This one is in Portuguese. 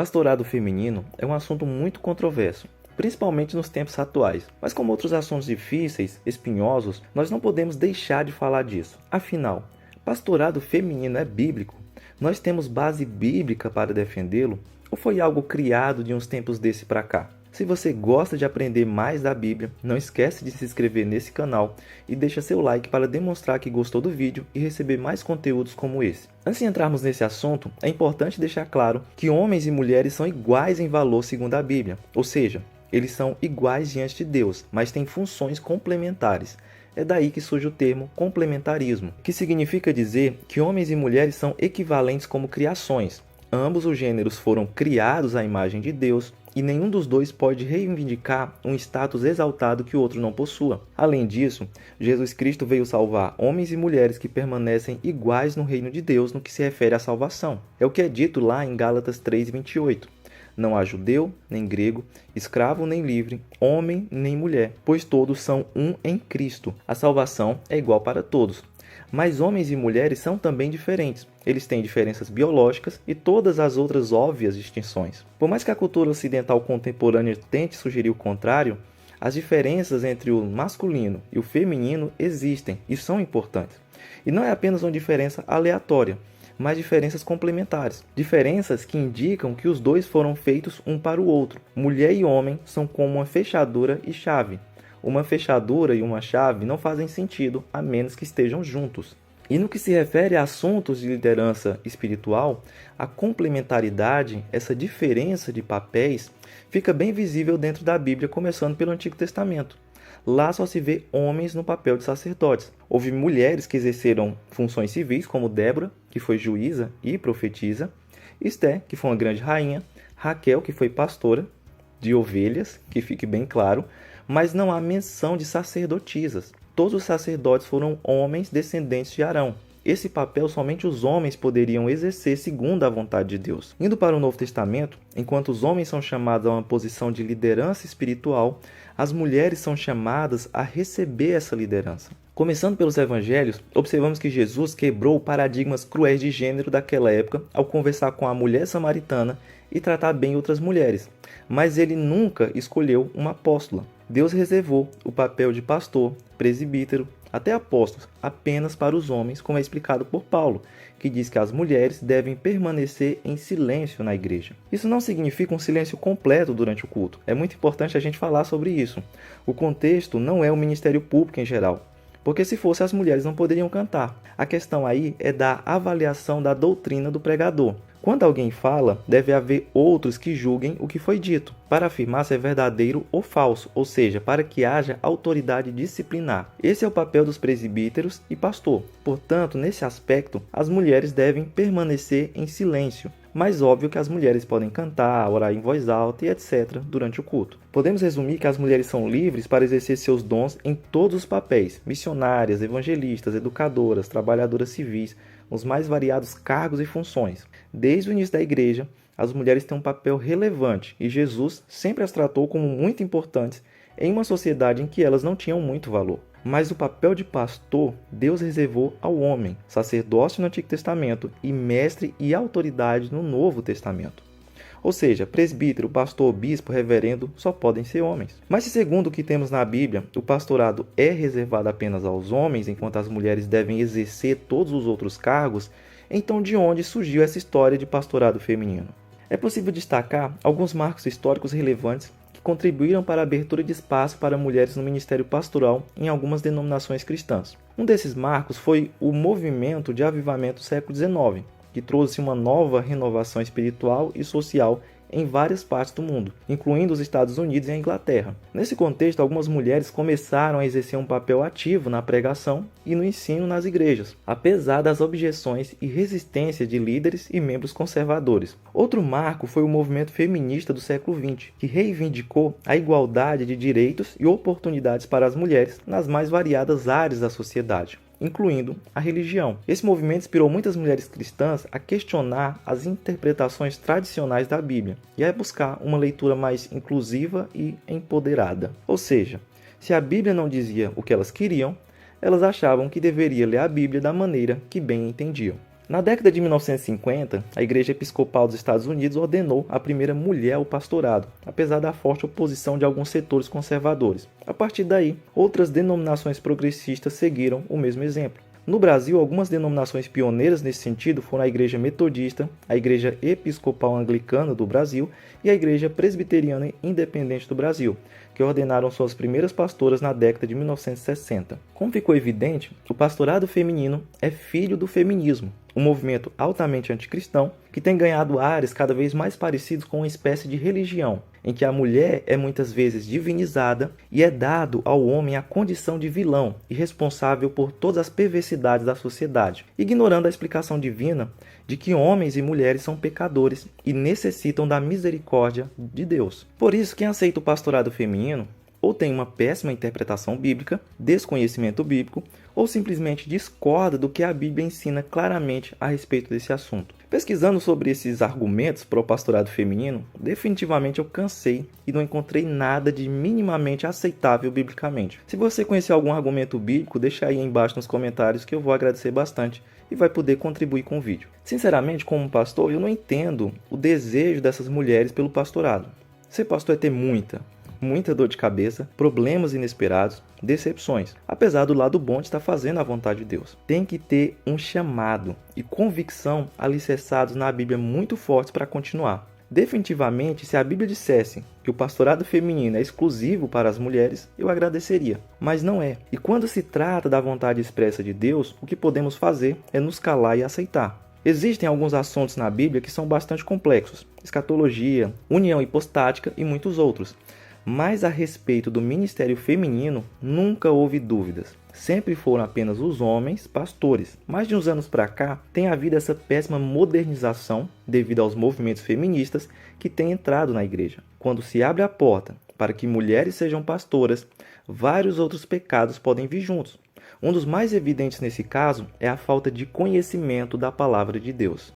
Pastorado feminino é um assunto muito controverso, principalmente nos tempos atuais. Mas como outros assuntos difíceis, espinhosos, nós não podemos deixar de falar disso. Afinal, pastorado feminino é bíblico? Nós temos base bíblica para defendê-lo? Ou foi algo criado de uns tempos desse para cá? Se você gosta de aprender mais da Bíblia, não esquece de se inscrever nesse canal e deixa seu like para demonstrar que gostou do vídeo e receber mais conteúdos como esse. Antes de entrarmos nesse assunto, é importante deixar claro que homens e mulheres são iguais em valor segundo a Bíblia, ou seja, eles são iguais diante de Deus, mas têm funções complementares. É daí que surge o termo complementarismo, que significa dizer que homens e mulheres são equivalentes como criações. Ambos os gêneros foram criados à imagem de Deus e nenhum dos dois pode reivindicar um status exaltado que o outro não possua. Além disso, Jesus Cristo veio salvar homens e mulheres que permanecem iguais no reino de Deus no que se refere à salvação. É o que é dito lá em Gálatas 3:28. Não há judeu, nem grego, escravo nem livre, homem nem mulher, pois todos são um em Cristo. A salvação é igual para todos. Mas homens e mulheres são também diferentes. Eles têm diferenças biológicas e todas as outras óbvias distinções. Por mais que a cultura ocidental contemporânea tente sugerir o contrário, as diferenças entre o masculino e o feminino existem e são importantes. E não é apenas uma diferença aleatória, mas diferenças complementares. Diferenças que indicam que os dois foram feitos um para o outro. Mulher e homem são como uma fechadura e chave. Uma fechadura e uma chave não fazem sentido a menos que estejam juntos. E no que se refere a assuntos de liderança espiritual, a complementaridade, essa diferença de papéis, fica bem visível dentro da Bíblia, começando pelo Antigo Testamento. Lá só se vê homens no papel de sacerdotes. Houve mulheres que exerceram funções civis, como Débora, que foi juíza e profetisa, Esté, que foi uma grande rainha, Raquel, que foi pastora de ovelhas, que fique bem claro, mas não há menção de sacerdotisas. Todos os sacerdotes foram homens descendentes de Arão. Esse papel somente os homens poderiam exercer segundo a vontade de Deus. Indo para o Novo Testamento, enquanto os homens são chamados a uma posição de liderança espiritual, as mulheres são chamadas a receber essa liderança. Começando pelos evangelhos, observamos que Jesus quebrou paradigmas cruéis de gênero daquela época ao conversar com a mulher samaritana e tratar bem outras mulheres. Mas ele nunca escolheu uma apóstola. Deus reservou o papel de pastor, presbítero, até apóstolos, apenas para os homens, como é explicado por Paulo, que diz que as mulheres devem permanecer em silêncio na igreja. Isso não significa um silêncio completo durante o culto. É muito importante a gente falar sobre isso. O contexto não é o ministério público em geral, porque se fosse, as mulheres não poderiam cantar. A questão aí é da avaliação da doutrina do pregador. Quando alguém fala, deve haver outros que julguem o que foi dito, para afirmar se é verdadeiro ou falso, ou seja, para que haja autoridade disciplinar. Esse é o papel dos presbíteros e pastor. Portanto, nesse aspecto, as mulheres devem permanecer em silêncio. Mas óbvio que as mulheres podem cantar, orar em voz alta e etc. durante o culto. Podemos resumir que as mulheres são livres para exercer seus dons em todos os papéis: missionárias, evangelistas, educadoras, trabalhadoras civis, os mais variados cargos e funções. Desde o início da igreja, as mulheres têm um papel relevante e Jesus sempre as tratou como muito importantes em uma sociedade em que elas não tinham muito valor. Mas o papel de pastor, Deus reservou ao homem, sacerdócio no Antigo Testamento e mestre e autoridade no Novo Testamento. Ou seja, presbítero, pastor, bispo, reverendo só podem ser homens. Mas se segundo o que temos na Bíblia, o pastorado é reservado apenas aos homens, enquanto as mulheres devem exercer todos os outros cargos, então de onde surgiu essa história de pastorado feminino? É possível destacar alguns marcos históricos relevantes que contribuíram para a abertura de espaço para mulheres no ministério pastoral em algumas denominações cristãs. Um desses marcos foi o movimento de avivamento do século XIX, que trouxe uma nova renovação espiritual e social em várias partes do mundo, incluindo os Estados Unidos e a Inglaterra. Nesse contexto, algumas mulheres começaram a exercer um papel ativo na pregação e no ensino nas igrejas, apesar das objeções e resistência de líderes e membros conservadores. Outro marco foi o movimento feminista do século XX, que reivindicou a igualdade de direitos e oportunidades para as mulheres nas mais variadas áreas da sociedade, incluindo a religião. Esse movimento inspirou muitas mulheres cristãs a questionar as interpretações tradicionais da Bíblia e a buscar uma leitura mais inclusiva e empoderada. Ou seja, se a Bíblia não dizia o que elas queriam, elas achavam que deveria ler a Bíblia da maneira que bem entendiam. Na década de 1950, a Igreja Episcopal dos Estados Unidos ordenou a primeira mulher ao pastorado, apesar da forte oposição de alguns setores conservadores. A partir daí, outras denominações progressistas seguiram o mesmo exemplo. No Brasil, algumas denominações pioneiras nesse sentido foram a Igreja Metodista, a Igreja Episcopal Anglicana do Brasil e a Igreja Presbiteriana Independente do Brasil, que ordenaram suas primeiras pastoras na década de 1960. Como ficou evidente, o pastorado feminino é filho do feminismo, um movimento altamente anticristão que tem ganhado áreas cada vez mais parecidas com uma espécie de religião, em que a mulher é muitas vezes divinizada e é dado ao homem a condição de vilão e responsável por todas as perversidades da sociedade, ignorando a explicação divina de que homens e mulheres são pecadores e necessitam da misericórdia de Deus. Por isso, quem aceita o pastorado feminino ou tem uma péssima interpretação bíblica, desconhecimento bíblico, ou simplesmente discorda do que a Bíblia ensina claramente a respeito desse assunto. Pesquisando sobre esses argumentos para o pastorado feminino, definitivamente eu cansei e não encontrei nada de minimamente aceitável biblicamente. Se você conhecer algum argumento bíblico, deixa aí embaixo nos comentários que eu vou agradecer bastante e vai poder contribuir com o vídeo. Sinceramente, como pastor, eu não entendo o desejo dessas mulheres pelo pastorado. Ser pastor é ter muita dor de cabeça, problemas inesperados, decepções. Apesar do lado bom de estar fazendo a vontade de Deus. Tem que ter um chamado e convicção alicerçados na Bíblia muito fortes para continuar. Definitivamente, se a Bíblia dissesse que o pastorado feminino é exclusivo para as mulheres, eu agradeceria. Mas não é. E quando se trata da vontade expressa de Deus, o que podemos fazer é nos calar e aceitar. Existem alguns assuntos na Bíblia que são bastante complexos. Escatologia, união hipostática e muitos outros. Mas a respeito do ministério feminino, nunca houve dúvidas. Sempre foram apenas os homens pastores. Mais de uns anos para cá, tem havido essa péssima modernização devido aos movimentos feministas que têm entrado na igreja. Quando se abre a porta para que mulheres sejam pastoras, vários outros pecados podem vir juntos. Um dos mais evidentes nesse caso é a falta de conhecimento da palavra de Deus.